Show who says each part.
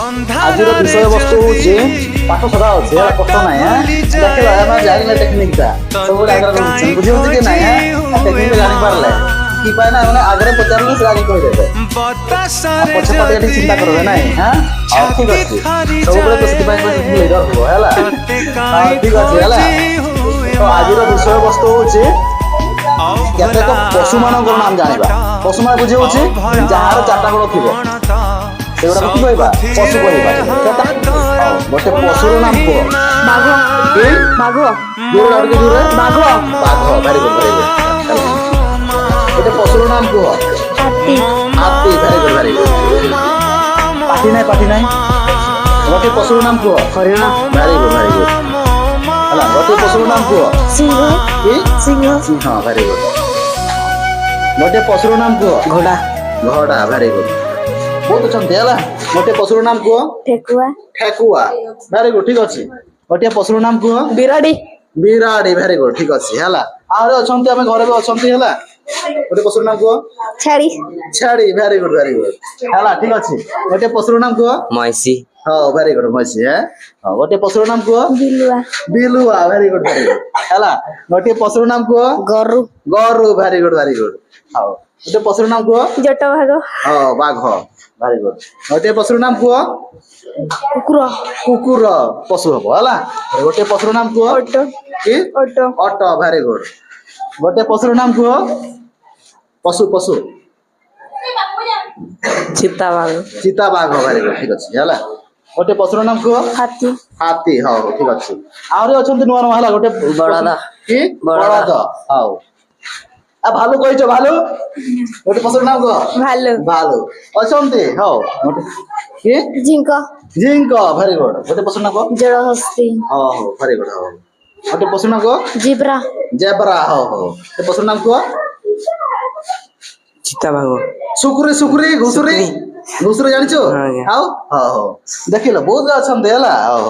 Speaker 1: ଆଜିର ବିଷୟବସ୍ତୁ ହଉଛି ପାଠ ସଦା ଅଛି ହେଲା କଷ୍ଟ ନାହିଁ ଦେଖିଲ ଆମେ ଜାଣିଲେ ଟେକ୍ନିକଟା ସବୁବେଳେ ଆଗରେ ରହୁଛି ବୁଝିହଉଛି କି ନାହିଁ ଟେକ୍ନିକ ଜାଣିପାରିଲେ କି ପାଇଁ ନା ମାନେ ଆଗରେ ପଚାରିଲେ ସେ ଆଜି କହିଦେବେ ପଛେ ପଟେ ଟିକେ ଚିନ୍ତା କରିବେ ନାହିଁ ହଉ ଠିକ ଅଛି ସବୁବେଳେ ତ ସେଥିପାଇଁ ଲିଡର ହବ ହେଲା ଠିକ ଅଛି ହେଲା ତ ଆଜିର ବିଷୟବସ୍ତୁ ହଉଛି କେତେକ ପଶୁମାନଙ୍କର ନାମ ଜାଣିବା ପଶୁମାନେ ବୁଝି ହଉଛି ଯାହାର ଚାରିଟା ଗୋଡ଼ ଥିବ ସେଗୁଡାକୁ କି କହିବା ପଶୁ କହିବା ଗୋଟେ ପଶୁର ନାମ କୁହ
Speaker 2: ବାଘ
Speaker 1: କି
Speaker 2: ବାଘ
Speaker 1: ଜୋରେ ଆଉ ଟିକେ ଜୋରେ
Speaker 2: ବାଘ
Speaker 1: ବାଘ ଭେରି ଗୁଡ୍ ଗୋଟେ ପଶୁର ନାମ କୁହ
Speaker 2: ହାତୀ
Speaker 1: ହାତୀ ଭେରି ଗୁଡ୍ ପାଟି ନାହିଁ ଗୋଟେ ପଶୁର ନାମ କୁହ
Speaker 2: ହରିଣ
Speaker 1: ଭେରି ଗୁଡ୍ ହେଲା ଗୋଟେ ପଶୁର ନାମ କୁହ
Speaker 2: ସିଂହ
Speaker 1: କି
Speaker 2: ସିଂହ
Speaker 1: ସିଂହ ଭେରି ଗୁଡ୍ ଗୋଟେ ପଶୁର ନାମ କୁହ
Speaker 2: ଘୋଡ଼ା
Speaker 1: ଘୋଡ଼ା ଭେରି ଗୁଡ୍ ବହୁତ ଅଛନ୍ତି ହେଲା ଗୋଟେ ପଶୁର ନାମ କୁହ
Speaker 2: ଠେକୁଆ
Speaker 1: ଠେକୁଆ ଭେରି ଗୁଡ୍ ଠିକ ଅଛି ଗୋଟେ ପଶୁର ନାମ କୁହ
Speaker 2: ବିରାଡ଼ି
Speaker 1: ବିରାଡ଼ି ଭେରି ଗୁଡ୍ ଠିକ ଅଛି ହେଲା ଆହୁରି ଅଛନ୍ତି ଆମେ ଘରେ ବି ଅଛନ୍ତି ହେଲା ଗୋଟେ ପଶୁର ନାମ କୁହ
Speaker 2: ଛେଳି
Speaker 1: ଛେଳି ଭେରି ଗୁଡ୍ ହେଲା ଠିକ ଅଛି ଗୋଟେ ପଶୁର ନାମ କୁହ
Speaker 2: ମଇଁଷି
Speaker 1: ହଉ ଭେରି ଗୁଡ୍ ମଇଁଷି ହଉ ଗୋଟେ ପଶୁର ନାମ କୁହ
Speaker 2: ବିଲୁଆ
Speaker 1: ବିଲୁଆ ଭେରି ଗୁଡ୍ ହେଲା ଗୋଟେ ପଶୁର ନାମ କୁହ
Speaker 2: ଗରୁ
Speaker 1: ଗରୁ ଭେରି ଗୁଡ୍ ହଉ ଗୋଟେ ପଶୁର ନାମ କୁହ
Speaker 2: ଜଟଭାଗ
Speaker 1: ହଁ ବାଘ ଭେରି ଗୁଡ୍ ଗୋଟେ ପଶୁର ନାମ କୁହ
Speaker 2: କୁକୁର
Speaker 1: କୁକୁର ପଶୁ ହବ ହେଲା ଗୋଟେ ପଶୁର ନାମ କୁହ
Speaker 2: ଓଟ
Speaker 1: କି
Speaker 2: ଓଟ
Speaker 1: ଅଟ ଭେରି ଗୁଡ୍ ଗୋଟେ ପଶୁର ନାମ କୁହ ପଶୁ
Speaker 2: ଚିତାବାଘ
Speaker 1: ଚିତାବାଘ ଭେରି ଗୁଡ୍ ଠିକ ଅଛି ହେଲା ଗୋଟେ ପଶୁର ନାମ କୁହ
Speaker 2: ହାତୀ
Speaker 1: ହାତୀ ହଉ ଠିକ ଅଛି ଆହୁରି ଅଛନ୍ତି ନୂଆ ନୂଆ ହେଲା ଗୋଟେ
Speaker 2: ବଳଦ
Speaker 1: କି ବଳଦ ହଉ ଭାଲୁ କହିଛ ଭାଲୁ ଗୋଟେ ପଶୁର ନାମ କୁହ
Speaker 2: ଭାଲୁ
Speaker 1: ଭାଲୁ ଅଛନ୍ତି ହଉ ଗୋଟେ କି
Speaker 2: ଝିଙ୍କ
Speaker 1: ଜିଙ୍କ ଭେରି ଗୁଡ୍ ଗୋଟେ ପଶୁର ନାମ କୁହ
Speaker 2: ଜଳହସ୍ତୀ
Speaker 1: ହଉ ଭେରି ଗୁଡ୍ ହଉ ଗୋଟେ ପଶୁର ନାମ କୁହ
Speaker 2: ଜିବ୍ରା
Speaker 1: ଜେବ୍ରା ହଉ ଗୋଟେ ପଶୁର ନାମ କୁହ
Speaker 2: ଚିତାବାଘ
Speaker 1: ସୁକୁରି ଘୁଷୁରି ଜାଣିଛୁ ଆଉ ହଉ ଦେଖିଲ ବହୁତ ଅଛନ୍ତି ହେଲା ହଉ